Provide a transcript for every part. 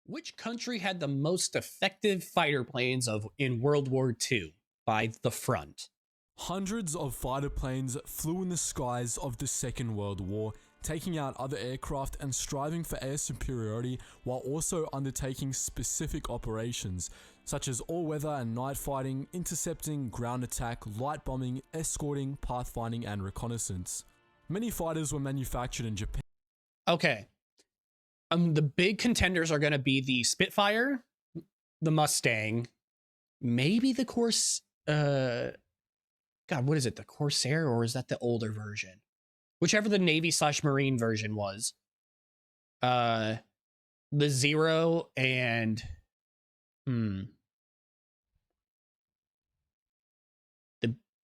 Which country had the most effective fighter planes in World War II by the front? Hundreds of fighter planes flew in the skies of the Second World War, taking out other aircraft and striving for air superiority while also undertaking specific operations, such as all-weather and night fighting, intercepting, ground attack, light bombing, escorting, pathfinding, and reconnaissance. Many fighters were manufactured in Japan. Okay. The big contenders are going to be the Spitfire, the Mustang, maybe the God, what is it? The Corsair, or is that the older version? Whichever the Navy/Marine version was. The Zero and the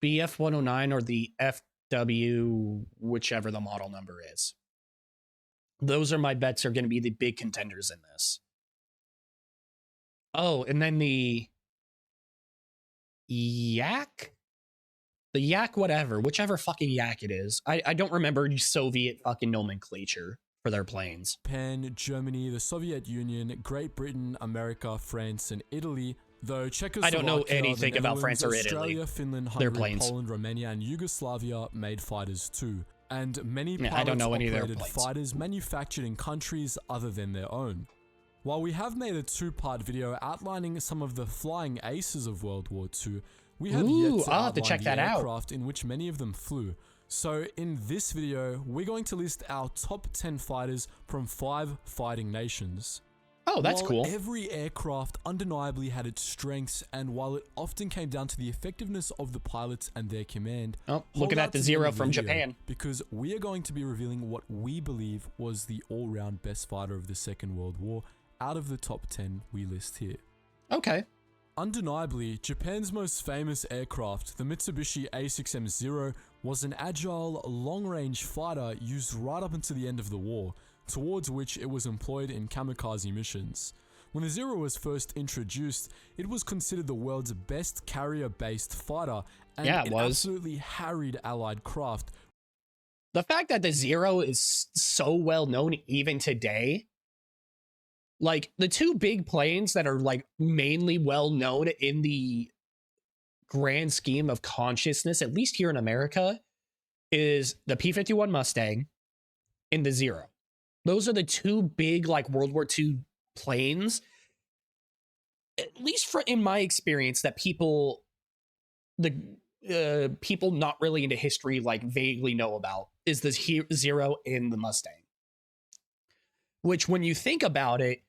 BF-109 or the FW, whichever the model number is. Those are my bets are going to be the big contenders in this. Oh, and then the Yak? The Yak whatever, whichever fucking Yak it is. I don't remember Soviet fucking nomenclature for their planes. Japan, Germany, the Soviet Union, Great Britain, America, France, and Italy. Though Czechoslovakia, I don't know anything about France or Australia, Italy. Finland, Their Hungary, planes. Poland, Romania, and Yugoslavia made fighters too. And many I don't pilots know any of their operated planes. fighters manufactured in countries other than their own. While we have made a two-part video outlining some of the flying aces of World War II, we have yet to I'll have to outline check the that out. aircraft in which many of them flew. So in this video, we're going to list our top 10 fighters from 5 fighting nations. Oh, that's While cool. Every aircraft undeniably had its strengths, and while it often came down to the effectiveness of the pilots and their command, Oh, hold looking out at the to Zero end of from video, Japan. because we are going to be revealing what we believe was the all-round best fighter of the Second World War out of the top 10 we list here. Okay. Undeniably, Japan's most famous aircraft, the Mitsubishi A6M-0, was an agile, long-range fighter used right up until the end of the war, towards which it was employed in kamikaze missions. When the Zero was first introduced, it was considered the world's best carrier-based fighter, and it absolutely harried Allied craft. The fact that the Zero is so well known even today, like the two big planes that are like mainly well known in the grand scheme of consciousness, at least here in America, is the P-51 Mustang and the Zero. Those are the two big like World War II planes, at least in my experience, that people not really into history like vaguely know about, is the Zero and the Mustang, which when you think about it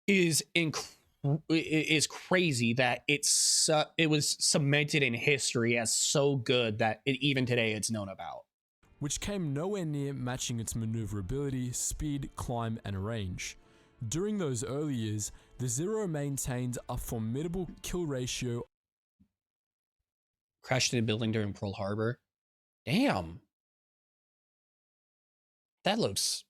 is crazy that it was cemented in history as so good that even today it's known about. Which came nowhere near matching its maneuverability, speed, climb, and range. During those early years, the Zero maintained a formidable kill ratio. Crashed in a building during Pearl Harbor. Damn. That looks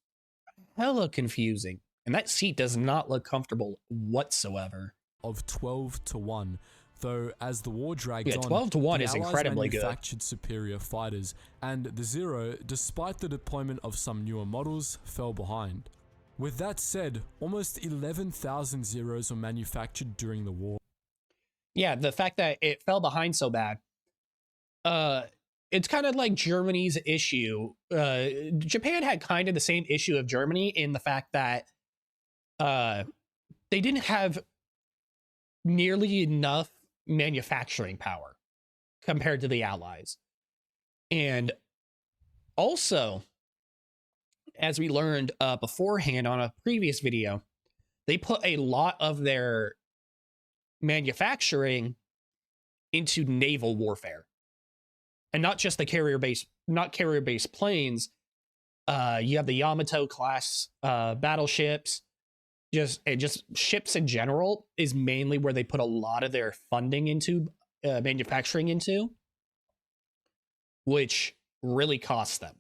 hella confusing. And that seat does not look comfortable whatsoever. Of 12-1. Though as the war dragged on, 12-1 the is Allies incredibly good. manufactured superior fighters, and the Zero, despite the deployment of some newer models, fell behind. With that said, almost 11,000 Zeros were manufactured during the war. Yeah, the fact that it fell behind so bad, it's kind of like Germany's issue. Japan had kind of the same issue of Germany in the fact that they didn't have nearly enough manufacturing power compared to the Allies. And also, as we learned beforehand on a previous video, they put a lot of their manufacturing into naval warfare. And not just the carrier-based planes. You have the Yamato class battleships. Just ships in general is mainly where they put a lot of their funding into manufacturing into, which really costs them.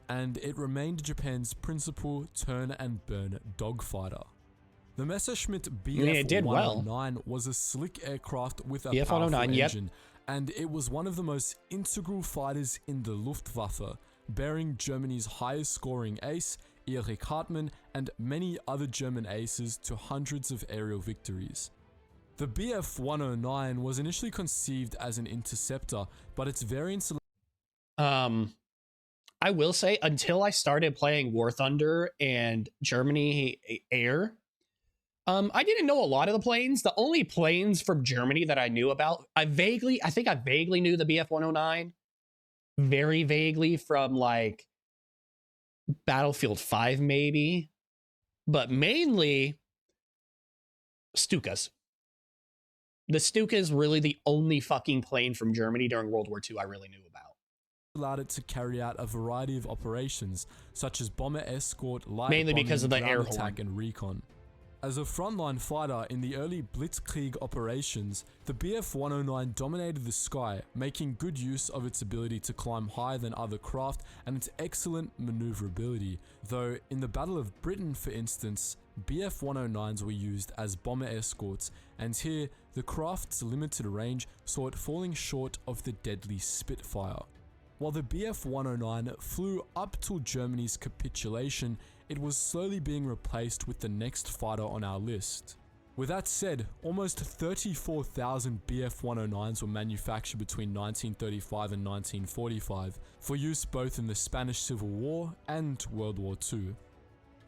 And it remained Japan's principal turn and burn dogfighter. The Messerschmitt BF-109 was a slick aircraft with a powerful engine, and it was one of the most integral fighters in the Luftwaffe, bearing Germany's highest scoring ace Erich Hartmann, and many other German aces to hundreds of aerial victories. The Bf-109 was initially conceived as an interceptor, but its variant I will say, until I started playing War Thunder and Germany Air, I didn't know a lot of the planes. The only planes from Germany that I knew about, I think I vaguely knew the Bf-109, very vaguely from like Battlefield 5 maybe, but mainly Stukas. The Stuka is really the only fucking plane from Germany during World War II I really knew about. allowed it to carry out a variety of operations, such as bomber escort, light Mainly bombing, because of the air attack, horn. and recon. As a frontline fighter in the early Blitzkrieg operations, the Bf-109 dominated the sky, making good use of its ability to climb higher than other craft and its excellent maneuverability, though in the Battle of Britain, for instance, Bf-109s were used as bomber escorts, and here the craft's limited range saw it falling short of the deadly Spitfire. While the Bf-109 flew up till Germany's capitulation, it was slowly being replaced with the next fighter on our list. With that said, almost 34,000 Bf-109s were manufactured between 1935 and 1945, for use both in the Spanish Civil War and World War II.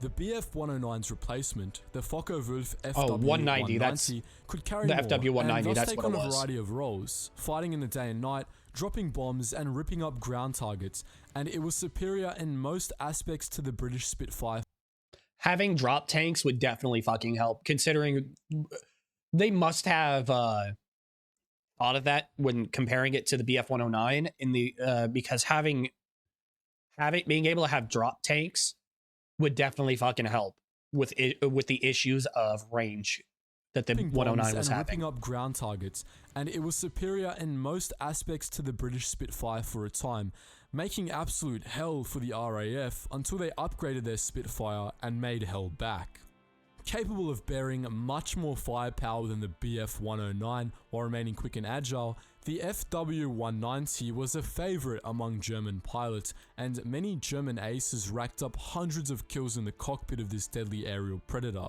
The Bf-109's replacement, the Focke-Wulf FW-190, could carry the more FW-190, and thus that's take what on it a was. variety of roles, fighting in the day and night, dropping bombs and ripping up ground targets, and it was superior in most aspects to the British Spitfire. Having drop tanks would definitely fucking help, considering they must have thought of that when comparing it to the Bf-109 in the because having being able to have drop tanks would definitely fucking help with the issues of range that the 109 was having. Ripping up ground targets, and it was superior in most aspects to the British Spitfire for a time, making absolute hell for the RAF until they upgraded their Spitfire and made hell back. Capable of bearing much more firepower than the Bf-109 while remaining quick and agile, the FW-190 was a favourite among German pilots, and many German aces racked up hundreds of kills in the cockpit of this deadly aerial predator.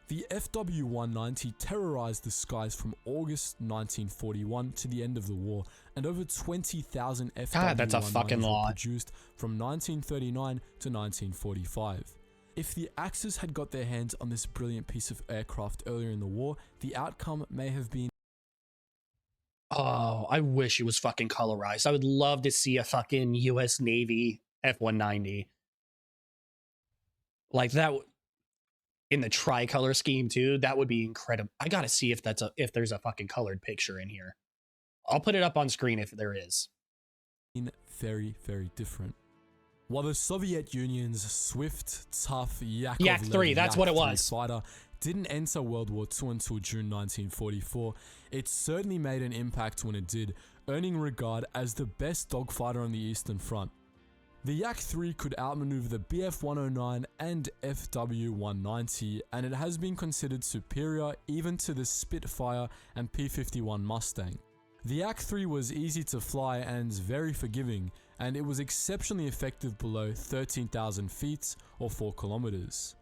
The FW-190 terrorized the skies from August 1941 to the end of the war, and over 20,000 FW-190s were produced from 1939 to 1945. If the Axis had got their hands on this brilliant piece of aircraft earlier in the war, the outcome may have been... Oh, I wish it was fucking colorized. I would love to see a fucking US Navy F-190. Like that... in the tricolor scheme too, that would be incredible. I gotta see if there's a fucking colored picture in here. I'll put it up on screen if there is. Very, very different. While the Soviet Union's swift, tough Yak-3, that's what it was, fighter didn't enter World War II until June 1944, it certainly made an impact when it did, earning regard as the best dogfighter on the Eastern Front. The Yak-3 could outmaneuver the Bf-109 and FW-190, and it has been considered superior even to the Spitfire and P-51 Mustang. The Yak-3 was easy to fly and very forgiving, and it was exceptionally effective below 13,000 feet or 4 kilometers.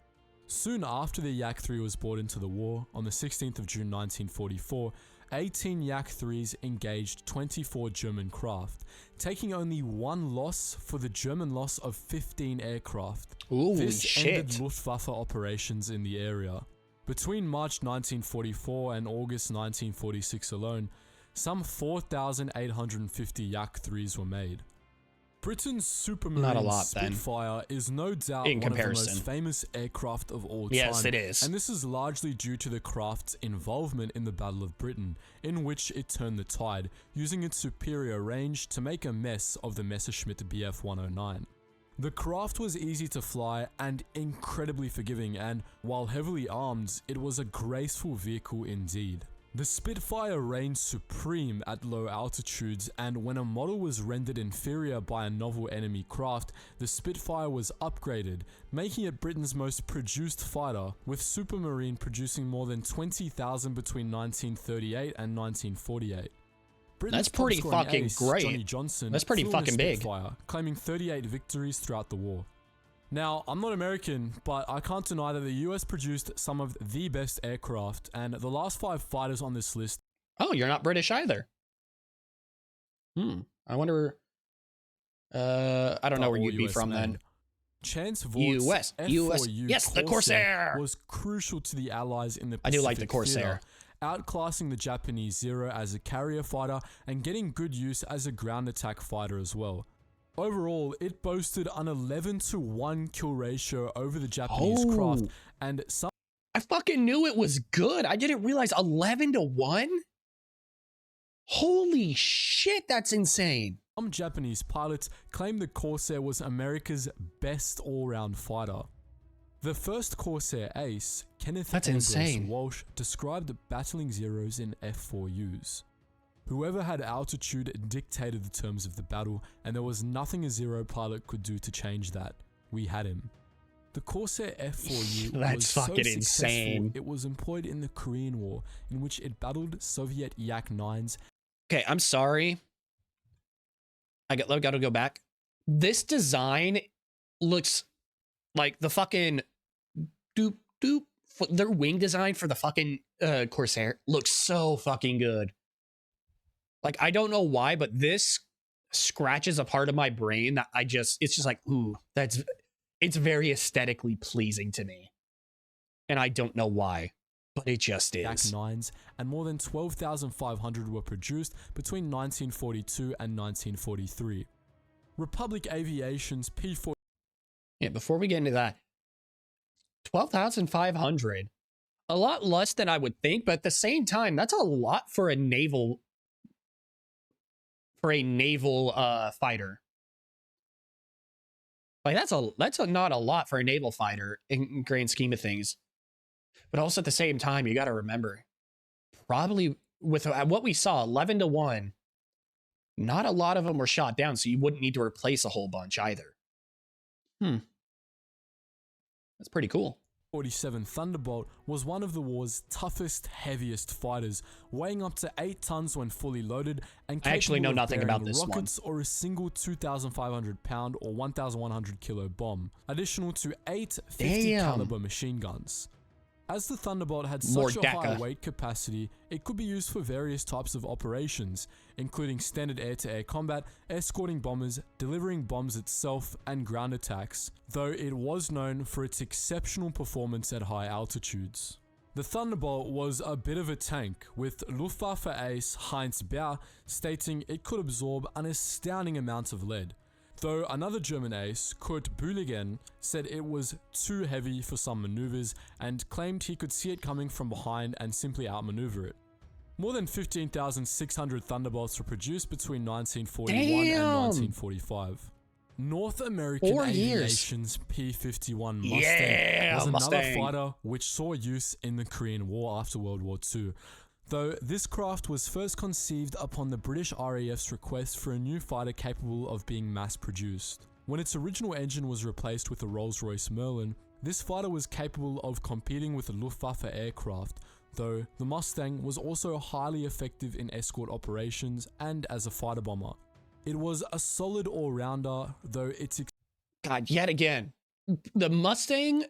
Soon after the Yak-3 was brought into the war, on the 16th of June 1944, 18 Yak-3s engaged 24 German craft, taking only one loss for the German loss of 15 aircraft. This ended Luftwaffe operations in the area. Between March 1944 and August 1946 alone, some 4,850 Yak-3s were made. Britain's Supermarine Spitfire is no doubt one of the most famous aircraft of all time. Yes, it is. And this is largely due to the craft's involvement in the Battle of Britain, in which it turned the tide, using its superior range to make a mess of the Messerschmitt Bf-109. The craft was easy to fly and incredibly forgiving, and while heavily armed, it was a graceful vehicle indeed. The Spitfire reigned supreme at low altitudes, and when a model was rendered inferior by a novel enemy craft, the Spitfire was upgraded, making it Britain's most produced fighter, with Supermarine producing more than 20,000 between 1938 and 1948. That's pretty fucking great. Johnny Johnson That's pretty fucking big. Spitfire, claiming 38 victories throughout the war. Now, I'm not American, but I can't deny that the US produced some of the best aircraft, and the last 5 fighters on this list. Oh, you're not British either. I wonder. I don't know where you'd be from then. Chance Vaught's US. Yes, the Corsair was crucial to the Allies in the Pacific I do like the Corsair. Theater, outclassing the Japanese Zero as a carrier fighter and getting good use as a ground attack fighter as well. Overall, it boasted an 11-to-1 kill ratio over the Japanese craft, and some. I fucking knew it was good. I didn't realize 11-to-1. Holy shit, that's insane. Some Japanese pilots claimed the Corsair was America's best all-round fighter. The first Corsair ace, Kenneth Ambrose Walsh, described battling Zeros in F4Us. Whoever had altitude dictated the terms of the battle, and there was nothing a Zero pilot could do to change that. We had him. The Corsair F4U was so successful, it was employed in the Korean War, in which it battled Soviet Yak-9s. Okay, I'm sorry. I gotta go back. This design looks like the fucking their wing design for the fucking Corsair looks so fucking good. Like, I don't know why, but this scratches a part of my brain that it's just like, ooh, it's very aesthetically pleasing to me. And I don't know why, but it just is. Yak-9s, and more than 12,500 were produced between 1942 and 1943. Republic Aviation's P-4... Yeah, before we get into that, 12,500. A lot less than I would think, but at the same time, that's a lot for a naval... fighter. Like, that's not a lot for a naval fighter in grand scheme of things. But also at the same time, you got to remember, probably with what we saw, 11-to-1, not a lot of them were shot down, so you wouldn't need to replace a whole bunch either. That's pretty cool. 47 Thunderbolt was one of the war's toughest, heaviest fighters, weighing up to 8 tons when fully loaded, and I actually know nothing about this rockets or a single 2,500 pound or 1,100 kilo bomb, additional to 8 50 caliber machine guns. As the Thunderbolt had such a high weight capacity, it could be used for various types of operations, including standard air-to-air combat, escorting bombers, delivering bombs itself, and ground attacks, though it was known for its exceptional performance at high altitudes. The Thunderbolt was a bit of a tank, with Luftwaffe ace Heinz Baer stating it could absorb an astounding amount of lead. Though another German ace, Kurt Bühligen, said it was too heavy for some maneuvers and claimed he could see it coming from behind and simply outmaneuver it. More than 15,600 Thunderbolts were produced between 1941 and 1945. North American Aviation's P-51 Mustang was another fighter which saw use in the Korean War after World War II. Though this craft was first conceived upon the British RAF's request for a new fighter capable of being mass-produced. When its original engine was replaced with a Rolls-Royce Merlin, this fighter was capable of competing with the Luftwaffe aircraft, though the Mustang was also highly effective in escort operations and as a fighter bomber. It was a solid all-rounder, though its... God, yet again, the Mustang...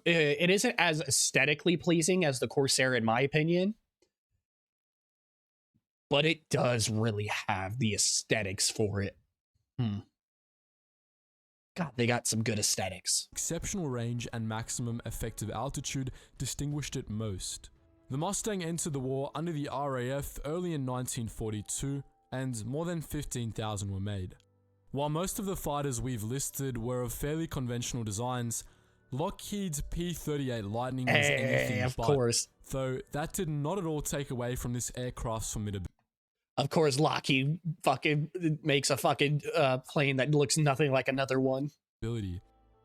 it isn't as aesthetically pleasing as the Corsair in my opinion, but it does really have the aesthetics for it. God, they got some good aesthetics. Exceptional range and maximum effective altitude distinguished it most. The Mustang entered the war under the RAF early in 1942, and more than 15,000 were made. While most of the fighters we've listed were of fairly conventional designs, Lockheed's P-38 Lightning was anything but, course. Though that did not at all take away from this aircraft's formidability. Of course, Lockheed fucking makes a fucking plane that looks nothing like another one.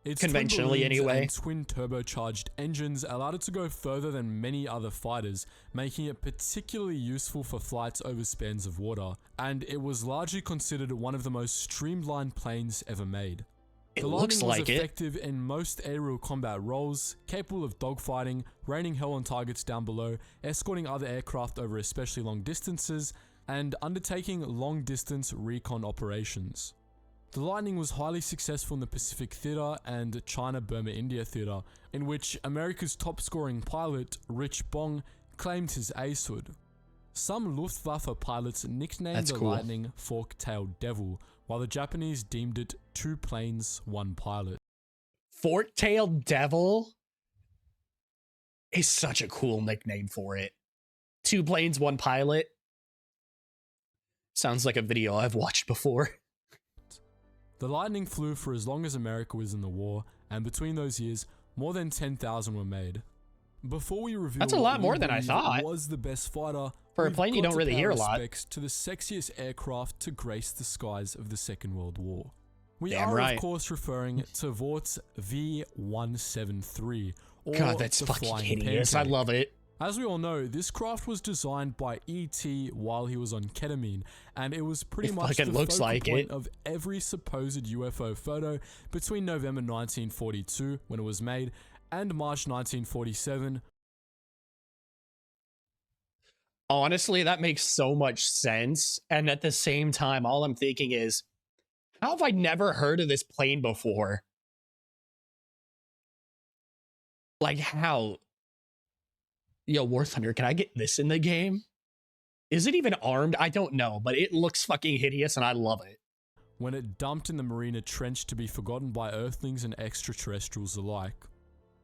Its conventionally anyway. And twin turbocharged engines allowed it to go further than many other fighters, making it particularly useful for flights over spans of water, and it was largely considered one of the most streamlined planes ever made. It looks like it. Effective in most aerial combat roles, capable of dogfighting, raining hell on targets down below, escorting other aircraft over especially long distances, and undertaking long-distance recon operations. The Lightning was highly successful in the Pacific Theater and China-Burma-India Theater, in which America's top-scoring pilot, Rich Bong, claimed his acehood. Some Luftwaffe pilots nicknamed the Lightning Fork-tailed Devil, while the Japanese deemed it 2 planes, 1 pilot. Fork-tailed Devil is such a cool nickname for it. 2 planes, 1 pilot. Sounds like a video I've watched before. The Lightning flew for as long as America was in the war, and between those years, more than 10,000 were made. Before we reveal that's a lot more than I thought. Was the best fighter for a plane you don't really hear a lot. To the sexiest aircraft to grace the skies of the Second World War. We Damn are right. Of course referring to Vort's V173. Or God, that's the fucking Flying hideous. Pancake. I love it. As we all know, this craft was designed by E.T. while he was on ketamine, and it was pretty much the focal point of every supposed UFO photo between November 1942, when it was made, and March 1947. Honestly, that makes so much sense. And at the same time, all I'm thinking is, how have I never heard of this plane before? Like, how? Yo, War Thunder, can I get this in the game? Is it even armed? I don't know, but it looks fucking hideous and I love it. When it dumped in the Marina Trench to be forgotten by Earthlings and extraterrestrials alike.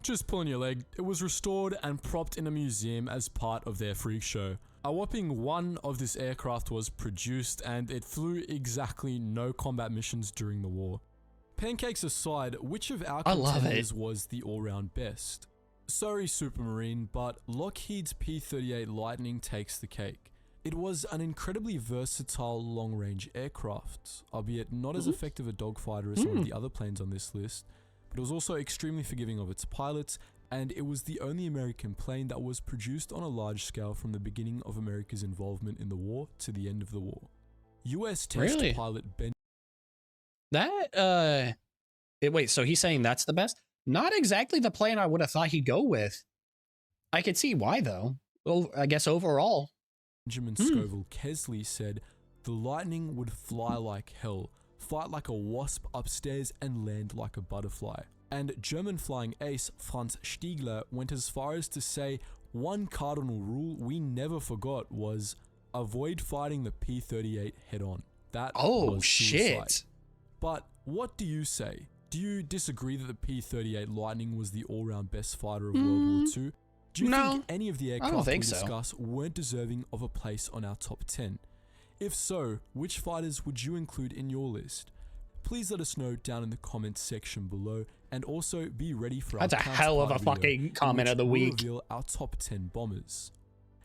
Just pulling your leg, it was restored and propped in a museum as part of their freak show. A whopping 1 of this aircraft was produced and it flew exactly no combat missions during the war. Pancakes aside, which of our contenders was the all-round best? Sorry Supermarine, but Lockheed's P-38 Lightning takes the cake. It was an incredibly versatile long-range aircraft, albeit not as effective a dogfighter as some of the other planes on this list, but it was also extremely forgiving of its pilots, and it was the only American plane that was produced on a large scale from the beginning of America's involvement in the war to the end of the war. US test pilot Ben... Wait, so he's saying that's the best? Not exactly the plane I would have thought he'd go with. I could see why, though. Well, I guess overall. Benjamin Scoville Kesley said, "The Lightning would fly like hell, fight like a wasp upstairs and land like a butterfly." And German flying ace Franz Stiegler went as far as to say, "One cardinal rule we never forgot was avoid fighting the P-38 head-on." That was suicide. But what do you say? Do you disagree that the P-38 Lightning was the all-round best fighter of World War II? Do you think any of the aircraft we discuss weren't deserving of a place on our top 10? If so, which fighters would you include in your list? Please let us know down in the comments section below, and also be ready for that's a hell of a fucking comment of the week. Reveal our top 10 bombers.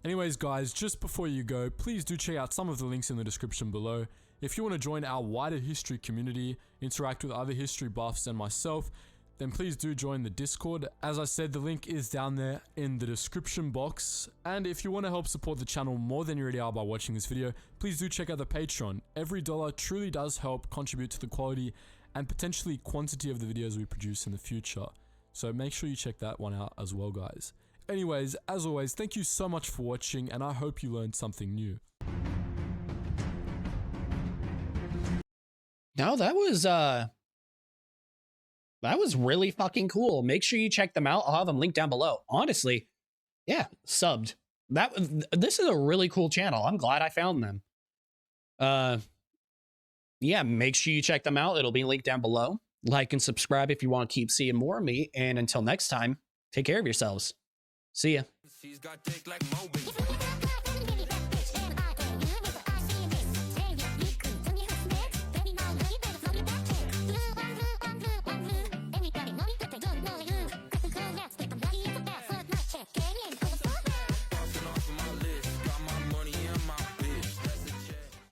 Anyways guys, just before you go, please do check out some of the links in the description below. If you want to join our wider history community, interact with other history buffs and myself, then please do join the Discord. As I said, the link is down there in the description box. And if you want to help support the channel more than you already are by watching this video, please do check out the Patreon. Every dollar truly does help contribute to the quality and potentially quantity of the videos we produce in the future. So make sure you check that one out as well, guys. Anyways, as always, thank you so much for watching, and I hope you learned something new. No, that was really fucking cool. Make sure you check them out. I'll have them linked down below. Honestly, yeah, subbed. This is a really cool channel. I'm glad I found them. Yeah, make sure you check them out. It'll be linked down below. Like and subscribe if you want to keep seeing more of me. And until next time, take care of yourselves. See ya.